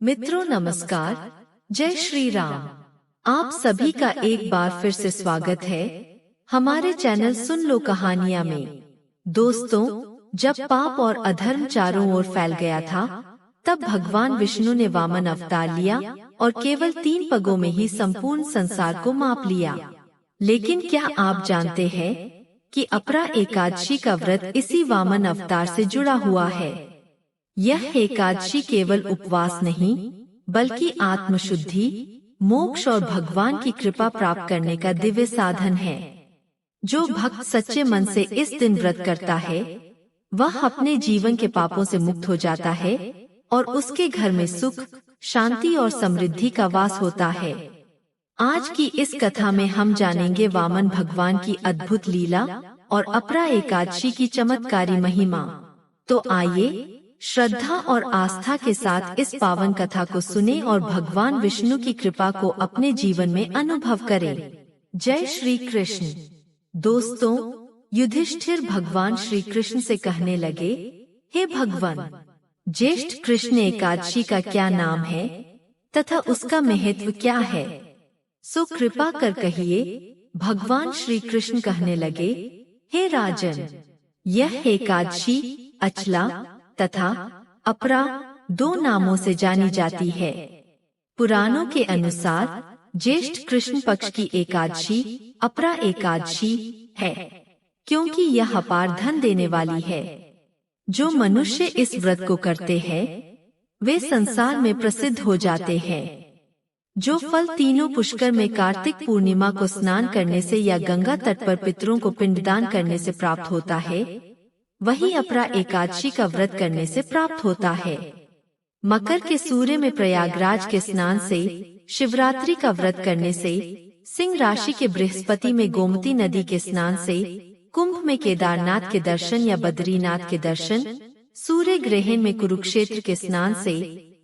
मित्रों नमस्कार, जय श्री राम। आप सभी का एक बार फिर से स्वागत है हमारे चैनल सुन लो कहानियां में। दोस्तों, जब पाप और अधर्म चारों ओर फैल गया था, तब भगवान विष्णु ने वामन अवतार लिया और केवल 3 पगों में ही संपूर्ण संसार को माप लिया। लेकिन क्या आप जानते हैं कि अपरा एकादशी का व्रत इसी वामन अवतार से जुड़ा हुआ है। यह एकादशी केवल उपवास नहीं, बल्कि आत्मशुद्धि, मोक्ष और भगवान की कृपा प्राप्त करने का दिव्य साधन है। जो भक्त सच्चे मन से इस दिन व्रत करता है, वह अपने जीवन के पापों से मुक्त हो जाता है और उसके घर में सुख, शांति और समृद्धि का वास होता है। आज की इस कथा में हम जानेंगे वामन भगवान की अद्भुत लीला और अपरा एकादशी की चमत्कारी महिमा। तो आइए श्रद्धा और आस्था के साथ इस पावन कथा को सुने और भगवान विष्णु की कृपा को अपने जीवन में अनुभव करें। जय श्री कृष्ण। दोस्तों, युधिष्ठिर भगवान श्री कृष्ण से कहने लगे, हे भगवान, ज्येष्ठ कृष्ण एकादशी का क्या नाम है तथा उसका महत्व क्या है, सो कृपा कर कहिए। भगवान श्री कृष्ण कहने लगे, हे राजन, यह एकादशी अचला तथा अपरा 2 नामों से जानी जाती है। पुराणों के अनुसार ज्येष्ठ कृष्ण पक्ष की एकादशी अपरा एकादशी है, क्योंकि यह अपार धन देने वाली है। जो मनुष्य इस व्रत को करते हैं, वे संसार में प्रसिद्ध हो जाते हैं। जो फल तीनों पुष्कर में कार्तिक पूर्णिमा को स्नान करने से या गंगा तट पर पितरों को पिंडदान करने से प्राप्त होता है, वही अपरा एकादशी का व्रत करने से प्राप्त होता है। मकर के सूर्य में प्रयागराज के स्नान से, शिवरात्रि का व्रत करने से, सिंह राशि के बृहस्पति में गोमती नदी के स्नान से, कुंभ में केदारनाथ के दर्शन या बद्रीनाथ के दर्शन, सूर्य ग्रहण में कुरुक्षेत्र के स्नान से,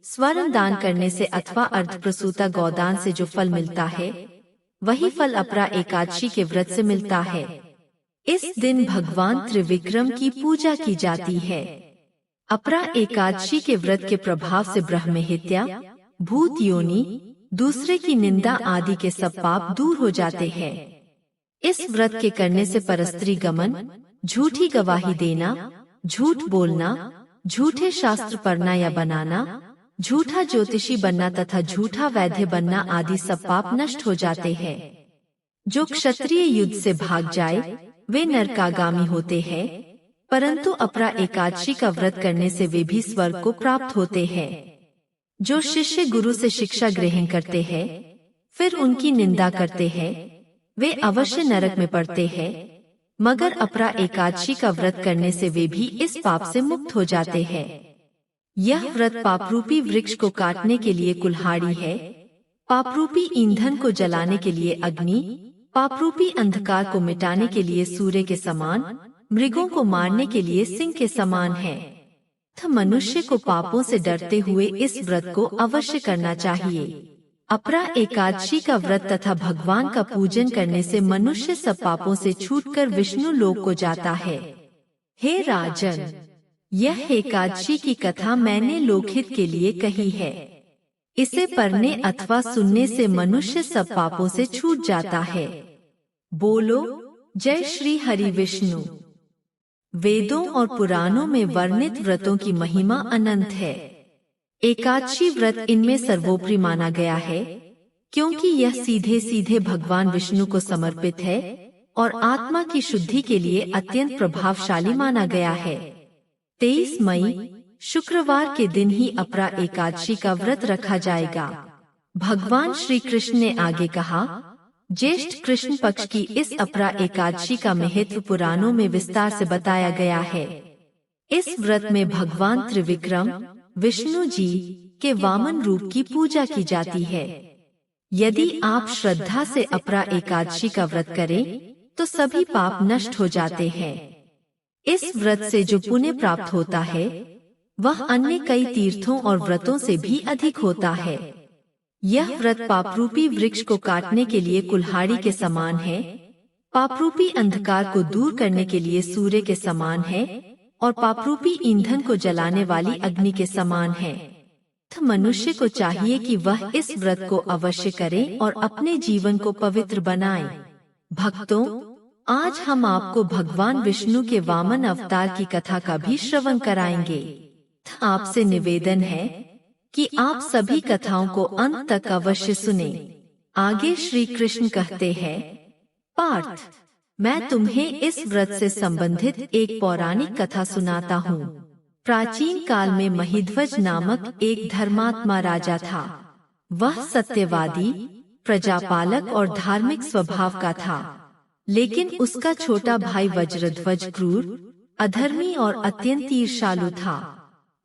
स्वर्ण दान करने से अथवा अर्धप्रसूता गौदान से जो फल मिलता है, वही फल अपरा एकादशी के व्रत से मिलता है। इस दिन भगवान त्रिविक्रम की पूजा की जाती है। अपरा एकादशी के व्रत के प्रभाव से ब्रह्म हत्या, भूत योनि, दूसरे की निंदा आदि के सब पाप दूर हो जाते हैं। इस व्रत के करने से परस्त्री गमन, झूठी गवाही देना, झूठ बोलना, झूठे शास्त्र पढ़ना या बनाना, झूठा ज्योतिषी बनना तथा झूठा वैद्य बनना आदि सब पाप नष्ट हो जाते हैं। जो क्षत्रिय युद्ध से भाग जाए, वे नरकागामी होते हैं, परंतु अपरा एकादशी का व्रत करने से वे भी स्वर्ग को प्राप्त होते हैं। जो शिष्य गुरु से शिक्षा ग्रहण करते हैं, फिर उनकी निंदा करते हैं, वे अवश्य नरक में पड़ते हैं, मगर अपरा एकादशी का व्रत करने से वे भी इस पाप से मुक्त हो जाते हैं। यह व्रत पापरूपी वृक्ष को काटने के लिए कुल्हाड़ी है, पापरूपी ईंधन को जलाने के लिए अग्नि, पापरूपी अंधकार को मिटाने के लिए सूर्य के समान, मृगों को मारने के लिए सिंह के समान है। मनुष्य को पापों से डरते हुए इस व्रत को अवश्य करना चाहिए। अपरा एकादशी का व्रत तथा भगवान का पूजन करने से मनुष्य सब पापों से छूटकर विष्णु लोक को जाता है। हे राजन, यह एकादशी की कथा मैंने लोकहित के लिए कही है। इसे पढ़ने अथवा सुनने से मनुष्य सब पापों से छूट जाता है। बोलो जय श्री हरि विष्णु। वेदों और पुराणों में वर्णित व्रतों की महिमा अनंत है। एकादशी व्रत इनमें सर्वोपरि माना गया है, क्योंकि यह सीधे सीधे भगवान विष्णु को समर्पित है और आत्मा की शुद्धि के लिए अत्यंत प्रभावशाली माना गया है। 23 मई शुक्रवार के दिन ही अपरा एकादशी का व्रत रखा जाएगा। भगवान श्री कृष्ण ने आगे कहा, ज्येष्ठ कृष्ण पक्ष की इस अपरा एकादशी का महत्व पुराणों में विस्तार से बताया गया है। इस व्रत में भगवान त्रिविक्रम विष्णु जी के वामन रूप की पूजा की जाती है। यदि आप श्रद्धा से अपरा एकादशी का व्रत करें, तो सभी पाप नष्ट हो जाते हैं। इस व्रत से जो पुण्य प्राप्त होता है, वह अन्य कई तीर्थों और व्रतों से भी अधिक होता है। यह व्रत पापरूपी वृक्ष को काटने के लिए कुल्हाड़ी के समान है, पापरूपी अंधकार को दूर करने के लिए सूर्य के समान है और पापरूपी ईंधन को जलाने वाली अग्नि के समान है। मनुष्य को चाहिए कि वह इस व्रत को अवश्य करे और अपने जीवन को पवित्र बनाए। भक्तों, आज हम आपको भगवान विष्णु के वामन अवतार की कथा का भी श्रवण कराएंगे। आपसे निवेदन है कि आप सभी कथाओं को अंत तक अवश्य सुने। आगे श्री कृष्ण कहते हैं, पार्थ, मैं तुम्हें इस व्रत से संबंधित एक पौराणिक कथा सुनाता हूँ। प्राचीन काल में महिध्वज नामक एक धर्मात्मा राजा था। वह सत्यवादी, प्रजापालक और धार्मिक स्वभाव का था। लेकिन उसका छोटा भाई वज्रध्वज क्रूर, अधर्मी और अत्यंत ईर्ष्यालु था।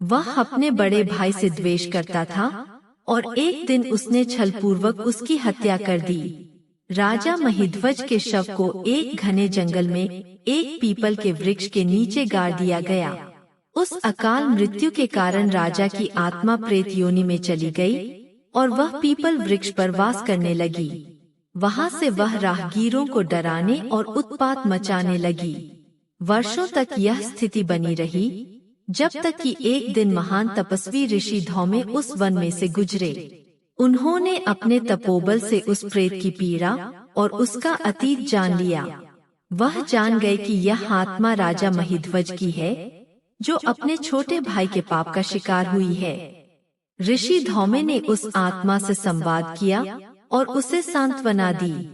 वह अपने बड़े भाई से द्वेष करता था और एक दिन उसने छलपूर्वक उसकी हत्या कर दी। राजा महिध्वज के शव को एक घने जंगल में एक पीपल के वृक्ष के नीचे गाड़ दिया गया। उस अकाल मृत्यु के कारण राजा की आत्मा प्रेत योनि में चली गई और वह पीपल वृक्ष पर वास करने लगी। वहां से वह राहगीरों को डराने और उत्पात मचाने लगी। वर्षों तक यह स्थिति बनी रही, जब तक कि एक दिन महान तपस्वी ऋषि धौम्य उस वन में से गुजरे। उन्होंने अपने तपोबल से उस प्रेत की पीड़ा और उसका अतीत जान लिया। वह जान गए कि यह आत्मा राजा महिध्वज की है, जो अपने छोटे भाई के पाप का शिकार हुई है। ऋषि धौम्य ने उस आत्मा से संवाद किया और उसे सांत्वना दी।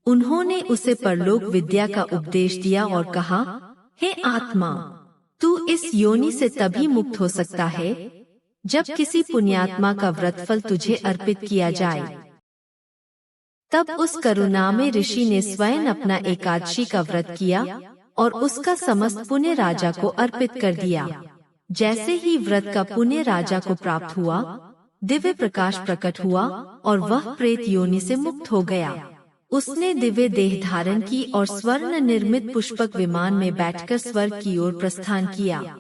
उन्होंने उसे परलोक विद्या का उपदेश दिया और कहा, हे आत्मा, तू इस योनि से तभी मुक्त हो सकता है जब किसी पुण्यात्मा का व्रतफल तुझे अर्पित किया जाए। तब उस करुणामय ऋषि ने स्वयं अपना एकादशी का व्रत किया और उसका समस्त पुण्य राजा को अर्पित कर दिया। जैसे ही व्रत का पुण्य राजा को प्राप्त हुआ, दिव्य प्रकाश प्रकट हुआ और वह प्रेत योनि से मुक्त हो गया। उसने दिव्य देह धारण की और स्वर्ण निर्मित पुष्पक विमान में बैठकर स्वर्ग की ओर प्रस्थान किया।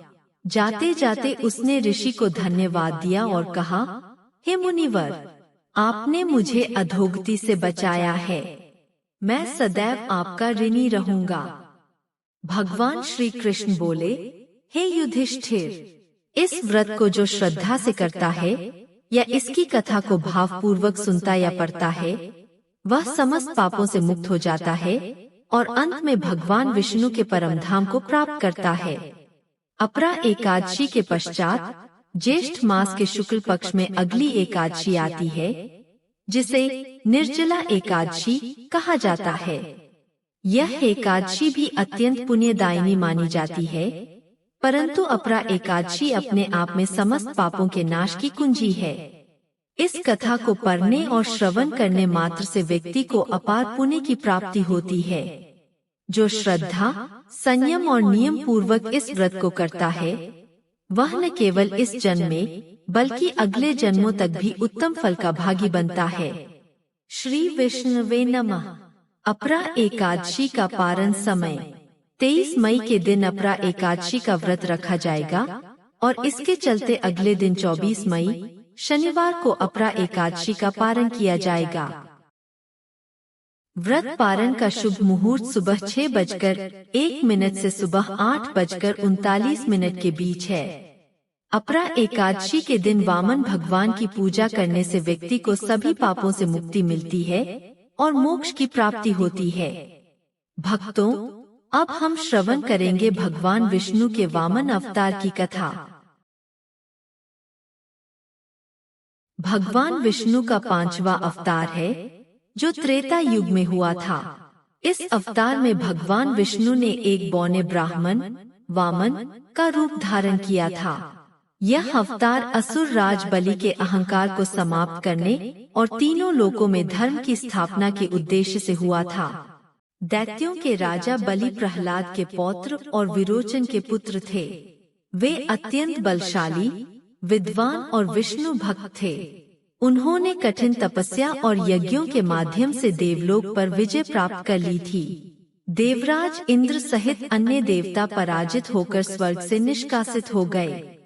जाते जाते उसने ऋषि को धन्यवाद दिया और कहा, हे मुनिवर, आपने मुझे अधोगति से बचाया है। मैं सदैव आपका ऋणी रहूंगा। भगवान श्री कृष्ण बोले, हे युधिष्ठिर, इस व्रत को जो श्रद्धा से करता है या इसकी कथा को भावपूर्वक सुनता या पढ़ता है, वह समस्त पापों से मुक्त हो जाता है और अंत में भगवान विष्णु के परम धाम को प्राप्त करता है। अपरा एकादशी के पश्चात ज्येष्ठ मास के शुक्ल पक्ष में अगली एकादशी आती है, जिसे निर्जला एकादशी कहा जाता है। यह एकादशी भी अत्यंत पुण्यदायिनी मानी जाती है, परंतु अपरा एकादशी अपने आप में समस्त पापों के नाश की कुंजी है। इस कथा को पढ़ने और श्रवण करने मात्र से व्यक्ति को अपार पुण्य की प्राप्ति होती है। जो श्रद्धा, संयम और नियम पूर्वक इस व्रत को करता है, वह न केवल इस जन्म में बल्कि अगले जन्मों तक भी उत्तम फल का भागी बनता है। श्री विष्णुवे नमः। अपरा एकादशी का पारण समय 23 मई के दिन अपरा एकादशी का व्रत रखा जाएगा और इसके चलते अगले दिन 24 मई शनिवार को अपरा एकादशी का पारण किया जाएगा। व्रत पारण का शुभ मुहूर्त सुबह 6:01 से सुबह 8:39 के बीच है। अपरा एकादशी के दिन वामन भगवान की पूजा करने से व्यक्ति को सभी पापों से मुक्ति मिलती है और मोक्ष की प्राप्ति होती है। भक्तों, अब हम श्रवण करेंगे भगवान विष्णु के वामन अवतार की कथा। भगवान विष्णु का 5वां अवतार है, जो त्रेता युग में हुआ था। इस अवतार में भगवान विष्णु ने एक बौने ब्राह्मण वामन का रूप धारण किया था। यह अवतार असुर राज बलि के अहंकार को समाप्त करने और तीनों लोकों में धर्म की स्थापना के उद्देश्य से हुआ था। दैत्यों के राजा बलि प्रहलाद के पौत्र और विरोचन के पुत्र थे। वे अत्यंत बलशाली, विद्वान और विष्णु भक्त थे। उन्होंने कठिन तपस्या और यज्ञों के माध्यम से देवलोक पर विजय प्राप्त कर ली थी। देवराज इंद्र सहित अन्य देवता पराजित होकर स्वर्ग से निष्कासित हो गए।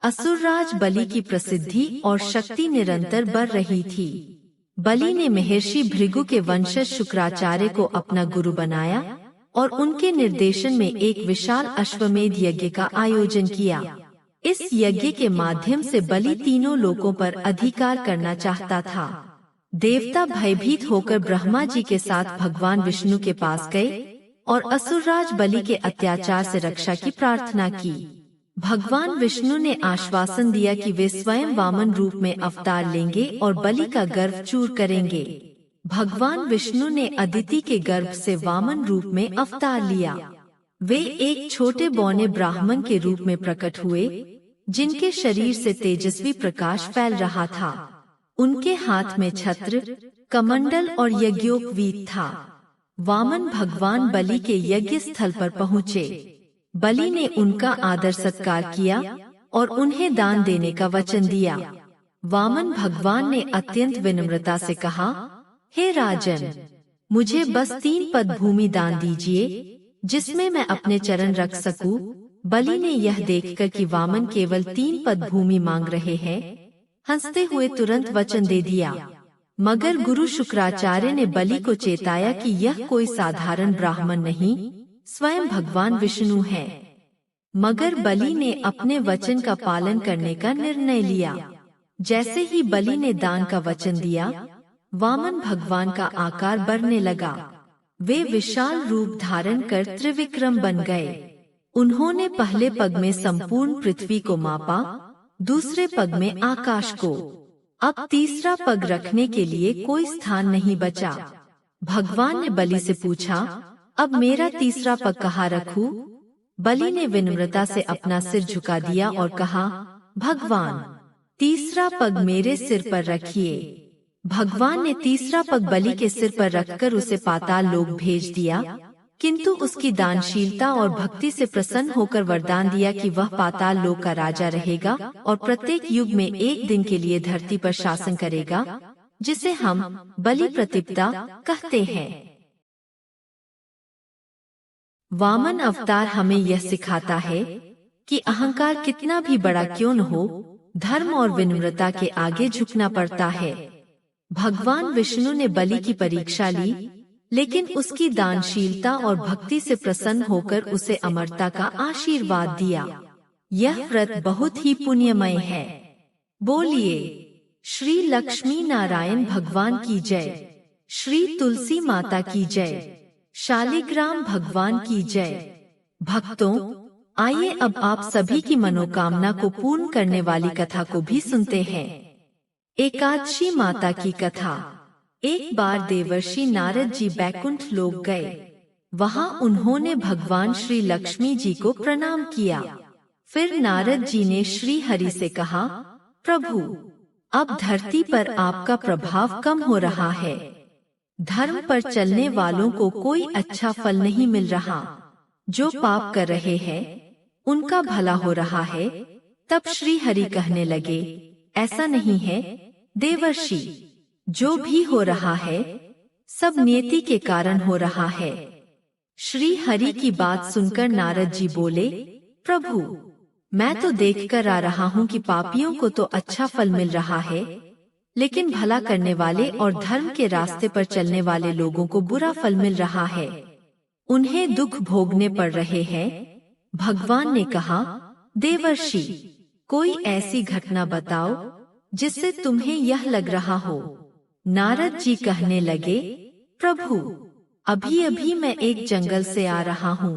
असुरराज बलि की प्रसिद्धि और शक्ति निरंतर बढ़ रही थी। बलि ने महर्षि भृगु के वंशज शुक्राचार्य को अपना गुरु बनाया और उनके निर्देशन में एक विशाल अश्वमेध यज्ञ का आयोजन किया। इस यज्ञ के माध्यम से बलि तीनों लोकों पर अधिकार करना चाहता था। देवता भयभीत होकर ब्रह्मा जी के साथ भगवान विष्णु के पास गए और असुरराज बलि के अत्याचार से रक्षा की प्रार्थना की। भगवान विष्णु ने आश्वासन दिया कि वे स्वयं वामन रूप में अवतार लेंगे और बलि का गर्भ चूर करेंगे। भगवान विष्णु ने अदिति के गर्भ से वामन रूप में अवतार लिया। वे एक छोटे बौने ब्राह्मण के रूप में प्रकट हुए, जिनके शरीर से तेजस्वी प्रकाश फैल रहा था। उनके हाथ में छत्र, कमंडल और यज्ञोपवीत था। वामन भगवान बलि के यज्ञ स्थल पर पहुँचे। बलि ने उनका आदर सत्कार किया और उन्हें दान देने का वचन दिया। वामन भगवान ने अत्यंत विनम्रता से कहा, हे राजन, मुझे बस 3 पद भूमि दान दीजिए, जिसमें मैं अपने चरण रख सकूं। बलि ने यह देखकर कि वामन केवल 3 पद भूमि मांग रहे हैं, हंसते हुए तुरंत वचन दे दिया। मगर गुरु शुक्राचार्य ने बलि को चेताया कि यह कोई साधारण ब्राह्मण नहीं, स्वयं भगवान विष्णु है। मगर बलि ने अपने वचन का पालन करने का निर्णय लिया। जैसे ही बलि ने दान का वचन दिया, वामन भगवान का आकार बढ़ने लगा। वे विशाल रूप धारण कर त्रिविक्रम बन गए। उन्होंने पहले पग में संपूर्ण पृथ्वी को मापा, दूसरे पग में आकाश को। अब तीसरा पग रखने के लिए कोई स्थान नहीं बचा। भगवान ने बलि से पूछा, अब मेरा तीसरा पग कहाँ रखूं? बलि ने विनम्रता से अपना सिर झुका दिया और कहा, भगवान, तीसरा पग मेरे सिर पर रखिए। भगवान ने तीसरा पग बलि के सिर पर रखकर उसे पाताल लोक भेज दिया, किंतु उसकी दानशीलता और भक्ति से प्रसन्न होकर वरदान दिया कि वह पाताल लोक का राजा रहेगा और प्रत्येक युग में एक दिन के लिए धरती पर शासन करेगा, जिसे हम बलि प्रतिपदा कहते हैं। वामन अवतार हमें यह सिखाता है कि अहंकार कितना भी बड़ा क्यों न हो, धर्म और विनम्रता के आगे झुकना पड़ता है। भगवान विष्णु ने बलि की परीक्षा ली, लेकिन उसकी दानशीलता और भक्ति से प्रसन्न होकर उसे अमरता का आशीर्वाद दिया। यह व्रत बहुत ही पुण्यमय है। बोलिए श्री लक्ष्मी नारायण भगवान की जय, श्री तुलसी माता की जय, शालिग्राम भगवान की जय। भक्तों, आइए अब आप सभी की मनोकामना को पूर्ण करने वाली कथा को भी सुनते हैं। एकादशी माता की कथा। एक बार देवर्षि नारद जी बैकुंठ लोक गए। वहां उन्होंने भगवान श्री लक्ष्मी जी को प्रणाम किया। फिर नारद जी ने श्री हरि से कहा, प्रभु, अब धरती पर आपका प्रभाव कम हो रहा है। धर्म पर चलने वालों को कोई अच्छा फल नहीं मिल रहा। जो पाप कर रहे हैं, उनका भला हो रहा है। तब श्री हरि कहने लगे, ऐसा नहीं है देवर्षि, जो भी हो रहा है सब नियति के कारण हो रहा है। श्री हरि की बात सुनकर नारद जी बोले, प्रभु, मैं तो देखकर आ रहा हूँ कि पापियों को तो अच्छा फल मिल रहा है, लेकिन भला करने वाले और धर्म के रास्ते पर चलने वाले लोगों को बुरा फल मिल रहा है। उन्हें दुख भोगने पड़ रहे हैं। भगवान ने कहा, देवर्षि, कोई ऐसी घटना बताओ जिससे तुम्हें यह लग रहा हो। नारद जी कहने लगे, प्रभु, अभी अभी मैं एक जंगल से आ रहा हूँ।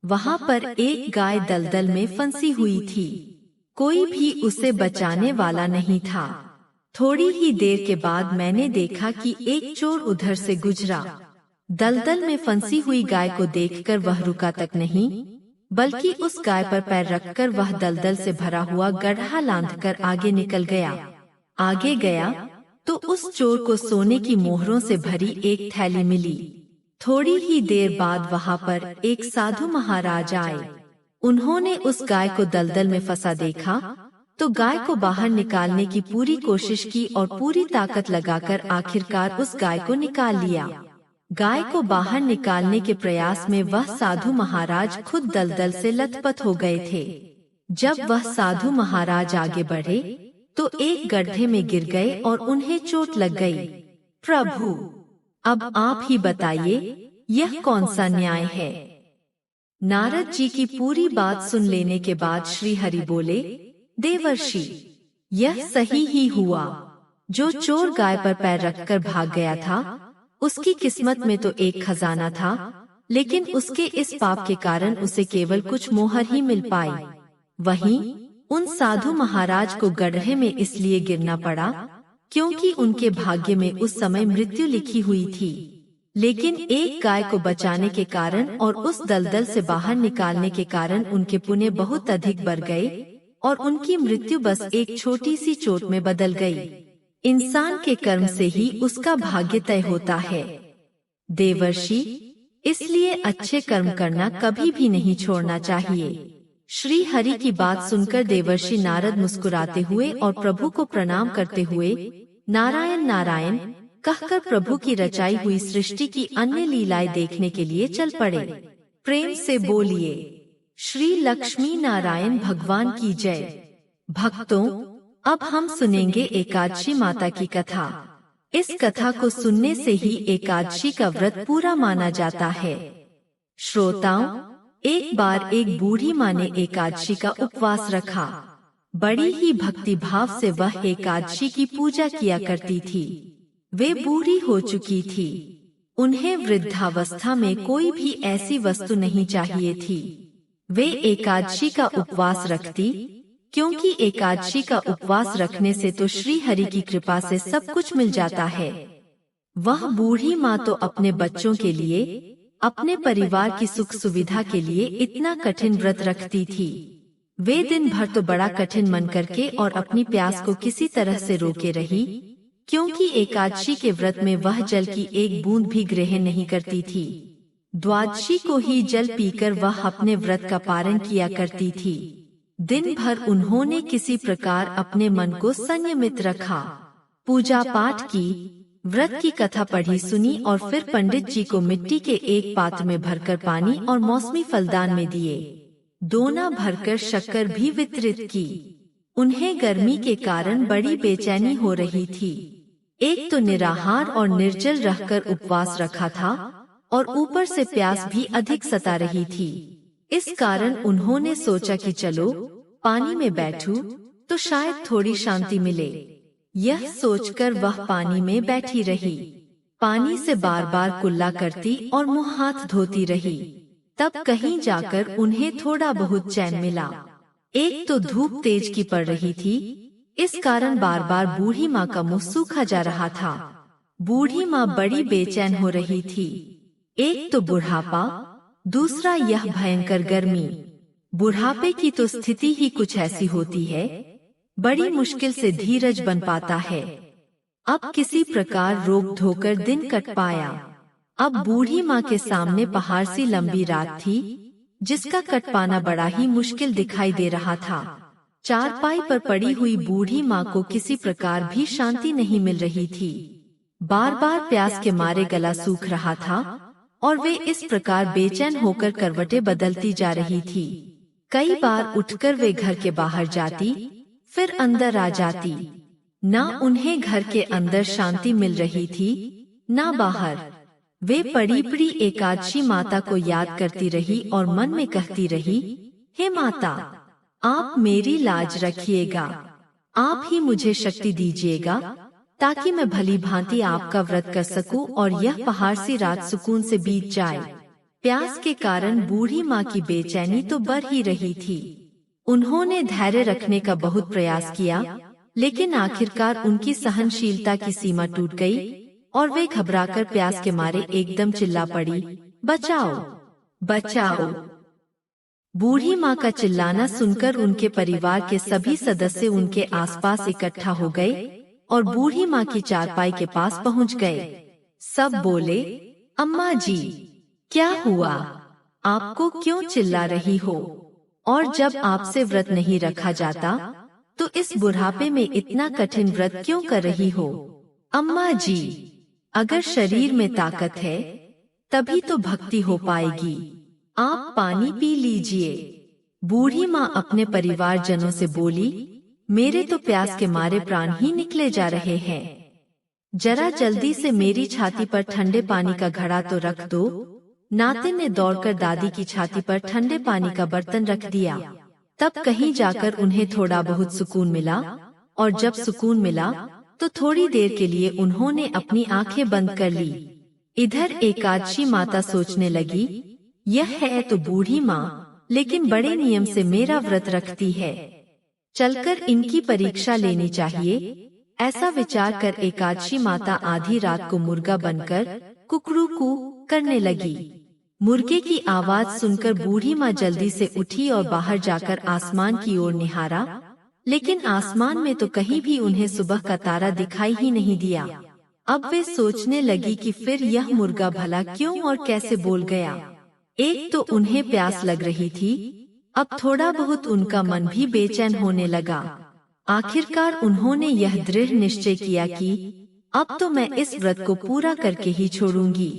वहाँ पर एक गाय दलदल में फंसी हुई थी। कोई भी उसे बचाने वाला नहीं था। थोड़ी ही देर के बाद मैंने देखा कि एक चोर उधर से गुजरा। दलदल में फंसी हुई गाय को देखकर वह रुका तक नहीं, बल्कि उस गाय पर पैर रखकर वह दलदल से भरा हुआ गड्ढा लांघकर आगे निकल गया। आगे गया तो उस चोर को सोने की मोहरों से भरी एक थैली मिली। थोड़ी ही देर बाद वहाँ पर एक साधु महाराज आए। उन्होंने उस गाय को दलदल में फंसा देखा तो गाय को बाहर निकालने की पूरी कोशिश की और पूरी ताकत लगाकर आखिरकार उस गाय को निकाल लिया। गाय को बाहर निकालने के प्रयास में वह साधु महाराज खुद दलदल से लथपथ हो गए थे। जब वह साधु महाराज आगे बढ़े तो एक गड्ढे में गिर गए और उन्हें चोट लग गई। प्रभु, अब आप ही बताइए, यह कौन सा न्याय है? नारद जी की पूरी बात सुन लेने के बाद श्री हरि बोले, देवर्षि, यह सही ही हुआ। जो चोर गाय पर पैर रखकर भाग गया था, उसकी किस्मत में तो एक खजाना था, लेकिन उसके इस पाप के कारण उसे केवल कुछ मोहर ही मिल पाई। वहीं उन साधु महाराज को गड्ढे में इसलिए गिरना पड़ा क्योंकि उनके भाग्य में उस समय मृत्यु लिखी हुई थी। लेकिन एक गाय को बचाने के कारण और उस दलदल से बाहर निकालने के कारण उनके पुण्य बहुत अधिक बढ़ गए और उनकी मृत्यु बस एक छोटी सी चोट में बदल गई। इंसान के कर्म से ही उसका भाग्य तय होता है देवर्षि, इसलिए अच्छे कर्म करना कभी भी नहीं छोड़ना चाहिए। श्री हरि की बात सुनकर देवर्षि नारद मुस्कुराते हुए और प्रभु को प्रणाम करते हुए नारायण नारायण कहकर प्रभु की रचाई हुई सृष्टि की अन्य लीलाएं देखने के लिए चल पड़े। प्रेम से बोलिए श्री लक्ष्मी नारायण भगवान की जय। भक्तों, अब हम सुनेंगे एकादशी माता की कथा। इस कथा को सुनने से ही एकादशी का व्रत पूरा माना जाता है। श्रोताओं, एक बार एक बूढ़ी माँ ने एकादशी का उपवास रखा। बड़ी ही भक्ति भाव से वह एकादशी की पूजा किया करती थी। वे बूढ़ी हो चुकी थी। उन्हें वृद्धावस्था में कोई भी ऐसी वस्तु नहीं चाहिए थी। वे एकादशी का उपवास रखती, क्योंकि एकादशी का उपवास रखने से तो श्री हरि की कृपा से सब कुछ मिल जाता है। वह बूढ़ी माँ तो अपने बच्चों के लिए, अपने परिवार की सुख सुविधा के लिए इतना कठिन व्रत रखती थी। वे दिन भर तो बड़ा कठिन मन करके और अपनी प्यास को किसी तरह से रोके रही, क्योंकि एकादशी के व्रत में वह जल की एक बूंद भी ग्रहण नहीं करती थी। द्वादशी को ही जल पीकर वह अपने व्रत का पारण किया करती थी। दिन भर उन्होंने किसी प्रकार अपने मन को संयमित रखा, पूजा पाठ की, व्रत की कथा पढ़ी सुनी और फिर पंडित जी को मिट्टी के एक पात्र में भरकर पानी और मौसमी फलदान में दिए। दोना भरकर शक्कर भी वितरित की। उन्हें गर्मी के कारण बड़ी बेचैनी हो रही थी। एक तो निराहार और निर्जल रहकर उपवास रखा था और ऊपर से प्यास भी अधिक सता रही थी। इस कारण उन्होंने सोचा कि चलो पानी में बैठूं तो शायद थोड़ी शांति मिले। यह सोचकर वह पानी में बैठी रही। पानी से बार बार कुल्ला करती और मुंह हाथ धोती रही। तब कहीं जाकर उन्हें थोड़ा बहुत चैन मिला। एक तो धूप तेज की पड़ रही थी, इस कारण बार बार बूढ़ी माँ का मुंह सूखा जा रहा था। बूढ़ी माँ बड़ी बेचैन हो रही थी। एक तो बुढ़ापा, दूसरा यह भयंकर गर्मी। बुढ़ापे की तो स्थिति ही कुछ ऐसी होती है, बड़ी मुश्किल से धीरज बन पाता है। अब किसी प्रकार रोक धोकर दिन कट पाया। अब बूढ़ी माँ के सामने पहाड़ सी लंबी रात थी, जिसका कट पाना बड़ा ही मुश्किल दिखाई दे रहा था। चारपाई पर पड़ी हुई बूढ़ी माँ को किसी प्रकार भी शांति नहीं मिल रही थी। बार बार प्यास के मारे गला सूख रहा था और वे इस प्रकार बेचैन होकर करवटें बदलती जा रही थी। कई बार उठकर वे घर के बाहर जाती, फिर अंदर आ जाती। ना उन्हें घर के अंदर शांति मिल रही थी, ना बाहर। वे पड़ी पड़ी एकादशी माता को याद करती रही और मन में कहती रही, हे माता, आप मेरी लाज रखिएगा। आप ही मुझे शक्ति दीजिएगा ताकि मैं भली भांति आपका व्रत कर सकूं और यह पहाड़ सी रात सुकून से बीत जाए। प्यास के कारण बूढ़ी माँ की बेचैनी तो बढ़ ही रही थी। उन्होंने धैर्य रखने का बहुत प्रयास किया, लेकिन आखिरकार उनकी सहनशीलता की सीमा टूट गई और वे घबराकर प्यास के मारे एकदम चिल्ला पड़ी, बचाओ, बचाओ। बूढ़ी माँ का चिल्लाना सुनकर उनके परिवार के सभी सदस्य उनके आसपास इकट्ठा हो गए और बूढ़ी माँ की चारपाई के पास पहुँच गए। सब बोले, अम्मा जी, क्या हुआ? आपको क्यों चिल्ला रही हो? और जब आपसे व्रत नहीं रखा जाता तो इस बुढ़ापे में इतना कठिन व्रत क्यों कर रही हो? अम्मा जी, अगर शरीर में ताकत है तभी तो भक्ति हो पाएगी। आप पानी पी लीजिए। बूढ़ी माँ अपने परिवारजनों से बोली, मेरे तो प्यास के मारे प्राण ही निकले जा रहे हैं। जरा जल्दी से मेरी छाती पर ठंडे पानी का घड़ा तो रख दो। नातिन ने दौड़कर दादी की छाती पर ठंडे पानी का बर्तन रख दिया। तब कहीं जाकर उन्हें थोड़ा बहुत सुकून मिला, और जब सुकून मिला तो थोड़ी देर के लिए उन्होंने अपनी आंखें बंद कर ली। इधर एकादशी माता सोचने लगी, यह है तो बूढ़ी माँ, लेकिन बड़े नियम से मेरा व्रत रखती है, चलकर इनकी परीक्षा लेनी चाहिए। ऐसा विचार कर एकादशी माता आधी रात को मुर्गा बनकर कुकरू करने लगी। मुर्गे की आवाज सुनकर बूढ़ी माँ जल्दी से उठी और बाहर जाकर आसमान की ओर निहारा, लेकिन आसमान में तो कहीं भी उन्हें सुबह का तारा दिखाई ही नहीं दिया। अब वे सोचने लगी कि फिर यह मुर्गा भला क्यों और कैसे बोल गया। एक तो उन्हें प्यास लग रही थी, अब थोड़ा बहुत उनका मन भी बेचैन होने लगा। आखिरकार उन्होंने यह दृढ़ निश्चय किया कि अब तो मैं इस व्रत को पूरा करके ही छोड़ूंगी,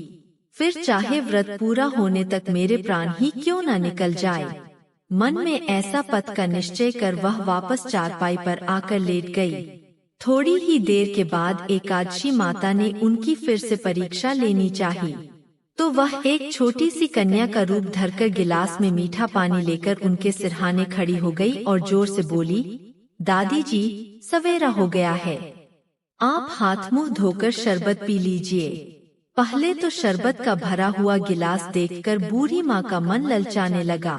फिर चाहे व्रत पूरा होने तक मेरे प्राण ही क्यों न निकल जाए। मन में ऐसा पथ का निश्चय कर वह वापस चारपाई पर आकर लेट गई। थोड़ी ही देर के बाद एकादशी माता ने उनकी फिर से परीक्षा लेनी चाहिए, तो वह एक छोटी सी कन्या का रूप धरकर गिलास में मीठा पानी लेकर उनके सिरहाने खड़ी हो गई और जोर से बोली, दादी जी, सवेरा हो गया है, आप हाथ मुंह धोकर शरबत पी लीजिए। पहले तो शरबत का भरा हुआ गिलास देखकर बूढ़ी माँ का मन ललचाने लगा,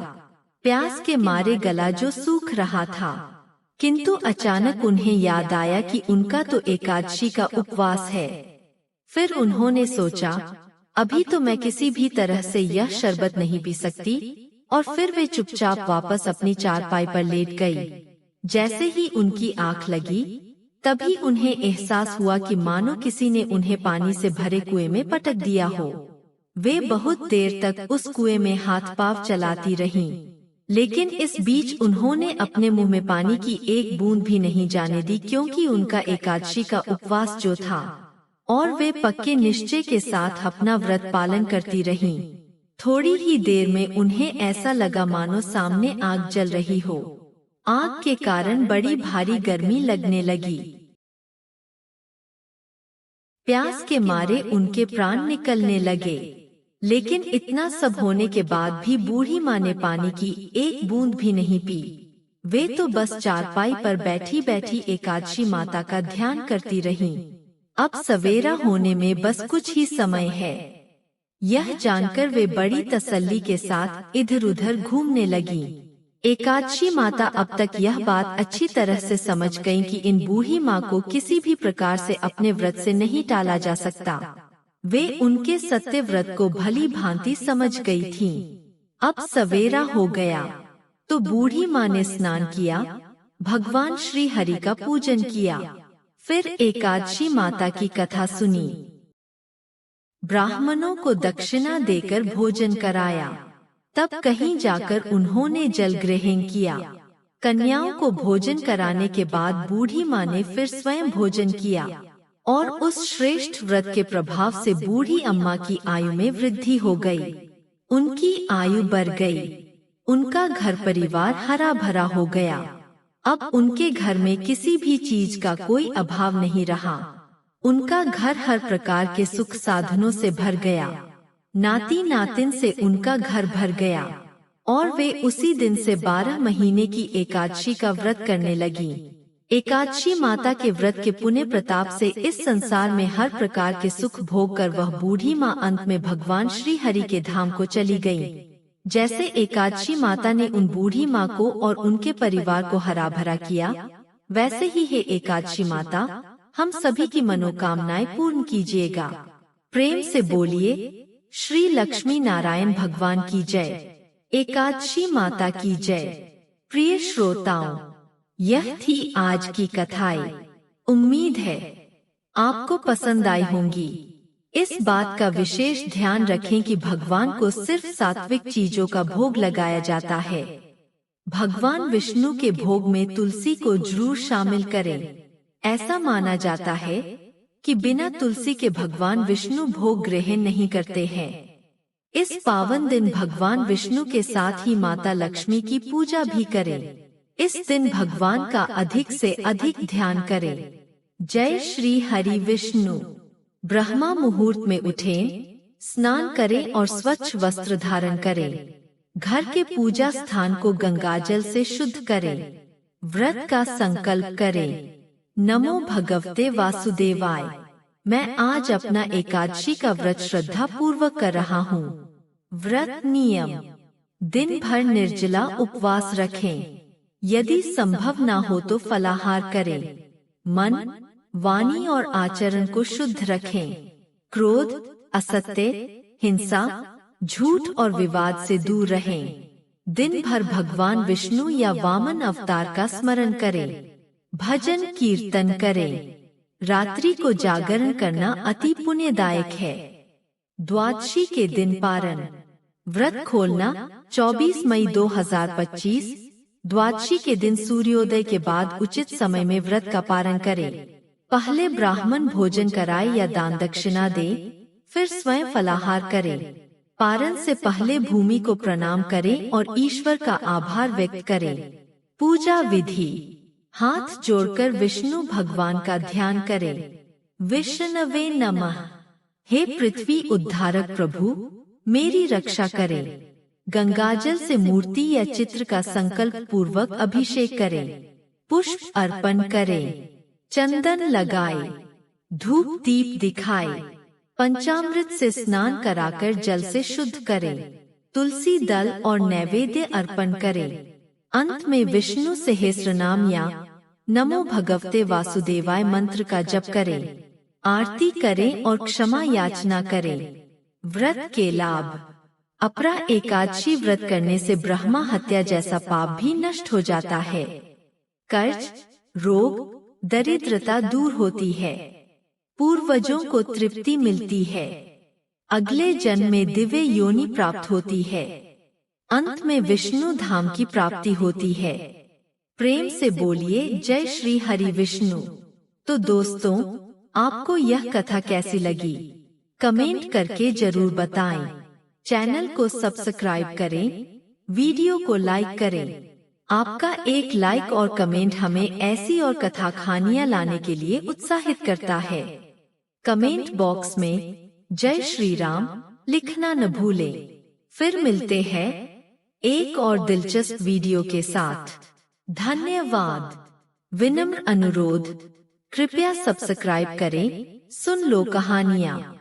प्यास के मारे गला जो सूख रहा था। किंतु अचानक उन्हें याद आया कि उनका तो एकादशी का उपवास है। फिर उन्होंने सोचा, अभी तो मैं किसी भी तरह से यह शरबत नहीं पी सकती, और फिर वे चुपचाप वापस अपनी चारपाई पर लेट गई। जैसे ही उनकी आंख लगी, तभी उन्हें एहसास हुआ कि मानो किसी ने उन्हें पानी से भरे कुएं में पटक दिया हो। वे बहुत देर तक उस कुएं में हाथ पांव चलाती रहीं, लेकिन इस बीच उन्होंने अपने मुंह में पानी की एक बूंद भी नहीं जाने दी, क्योंकि उनका एकादशी का उपवास जो था, और वे पक्के निश्चय के साथ अपना व्रत पालन करती रहीं। थोड़ी ही देर में उन्हें ऐसा लगा मानो सामने आग जल रही हो। आग के कारण बड़ी भारी गर्मी लगने लगी। प्यास के मारे उनके प्राण निकलने लगे, लेकिन इतना सब होने के बाद भी बूढ़ी माँ ने पानी की एक बूंद भी नहीं पी। वे तो बस चारपाई पर बैठी बैठी एकादशी माता का ध्यान करती रहीं। अब सवेरा होने में बस कुछ ही समय है। यह जानकर वे बड़ी तसल्ली के साथ इधर उधर घूमने लगी। एकादशी माता अब तक यह बात अच्छी तरह से समझ गईं कि इन बूढ़ी माँ को किसी भी प्रकार से अपने व्रत से नहीं टाला जा सकता। वे उनके सत्य व्रत को भली भांति समझ गई थीं। अब सवेरा हो गया तो बूढ़ी माँ ने स्नान किया, भगवान श्री हरि का पूजन किया, फिर एकादशी माता की कथा सुनी, ब्राह्मणों को दक्षिणा देकर भोजन कराया। तब कहीं जाकर उन्होंने जल ग्रहण किया। कन्याओं को भोजन कराने के बाद बूढ़ी माँ ने फिर स्वयं भोजन किया, और उस श्रेष्ठ व्रत के प्रभाव से बूढ़ी अम्मा की आयु में वृद्धि हो गई। उनकी आयु बढ़ गई, उनका घर परिवार हरा भरा हो गया। अब उनके घर में किसी भी चीज का कोई अभाव नहीं रहा। उनका घर हर प्रकार के सुख साधनों से भर गया। नाती नातिन से उनका घर भर गया, और वे उसी दिन से 12 महीने की एकादशी का व्रत करने लगी। एकादशी माता के व्रत के पुण्य प्रताप से इस संसार में हर प्रकार के सुख भोग कर वह बूढ़ी माँ अंत में भगवान श्री हरि के धाम को चली गयी। जैसे एकादशी माता ने उन बूढ़ी माँ को और उनके परिवार को हरा भरा किया, वैसे ही है एकादशी माता हम सभी की मनोकामनाएं पूर्ण कीजिएगा। प्रेम से बोलिए, श्री लक्ष्मी नारायण भगवान की जय, एकादशी माता की जय। प्रिय श्रोताओं, यह थी आज की कथाएं। उम्मीद है आपको पसंद आई होंगी। इस बात का विशेष ध्यान रखें कि भगवान को सिर्फ सात्विक चीजों का भोग लगाया जाता है। भगवान विष्णु के भोग में तुलसी को जरूर शामिल करें। ऐसा माना जाता है कि बिना तुलसी के भगवान विष्णु भोग ग्रहण नहीं करते हैं। इस पावन दिन भगवान विष्णु के साथ ही माता लक्ष्मी की पूजा भी करें। इस दिन भगवान का अधिक से अधिक ध्यान करें। जय श्री हरि विष्णु। ब्रह्मा मुहूर्त में उठें, स्नान करें और स्वच्छ वस्त्र धारण करें। घर के पूजा स्थान को गंगाजल से शुद्ध करें। व्रत का संकल्प करें। नमो भगवते वासुदेवाय। मैं आज अपना एकादशी का व्रत श्रद्धा पूर्वक कर रहा हूँ। व्रत नियम: दिन भर निर्जला उपवास रखें। यदि संभव ना हो तो फलाहार करें। मन, वाणी और आचरण को शुद्ध रखें। क्रोध, असत्य, हिंसा, झूठ और विवाद से दूर रहें। दिन भर भगवान विष्णु या वामन अवतार का स्मरण करें। भजन कीर्तन करें। रात्रि को जागरण करना अति पुण्यदायक है। द्वादशी के दिन पारण: व्रत खोलना 24 मई 2025। द्वादशी के दिन सूर्योदय के बाद उचित समय में व्रत का पारण करें। पहले ब्राह्मण भोजन कराए या दान दक्षिणा दे, फिर स्वयं फलाहार करें। पारण से पहले भूमि को प्रणाम करें और ईश्वर का आभार व्यक्त करें। पूजा विधि: हाथ जोड़कर विष्णु भगवान का ध्यान करें। विष्णवे नमः। हे पृथ्वी उद्धारक प्रभु, मेरी रक्षा करें। गंगाजल से मूर्ति या चित्र का संकल्प पूर्वक अभिषेक करें। पुष्प अर्पण करें। चंदन लगाए। धूप दीप दिखाए। पंचामृत से स्नान कराकर जल से शुद्ध करें। तुलसी दल और नैवेद्य अर्पण करें। अंत में विष्णु सहस्रनाम या नमो भगवते वासुदेवाय मंत्र का जप करें। आरती करें और क्षमा याचना करें। व्रत के लाभ: अपरा एकादशी व्रत करने से ब्रह्मा हत्या जैसा पाप भी नष्ट हो जाता है। कर्ज, रोग, दरिद्रता दूर होती है। पूर्वजों को तृप्ति मिलती है। अगले जन्म में दिव्य योनि प्राप्त होती है। अंत में विष्णु धाम की प्राप्ति होती है। प्रेम से बोलिए जय श्री हरि विष्णु। तो दोस्तों, आपको यह कथा कैसी लगी? कमेंट करके जरूर बताएं। चैनल को सब्सक्राइब करें, वीडियो को लाइक करें। आपका एक लाइक और कमेंट हमें ऐसी और कथा कहानियाँ लाने के लिए उत्साहित करता है। कमेंट बॉक्स में जय श्री राम लिखना न भूलें। फिर मिलते हैं एक और दिलचस्प वीडियो के साथ। धन्यवाद। विनम्र अनुरोध, कृपया सब्सक्राइब करें। सुन लो कहानियाँ।